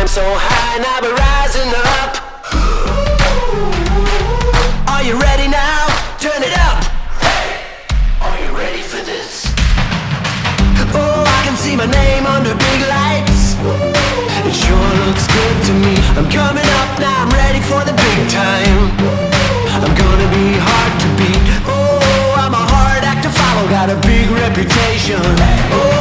So high, now we're rising up. Are you ready now? Turn it up. Are you ready for this? Oh, I can see my name under big lights. It sure looks good to me. I'm coming up now, I'm ready for the big time. I'm gonna be hard to beat. Oh, I'm a hard act to follow, got a big reputation. Oh,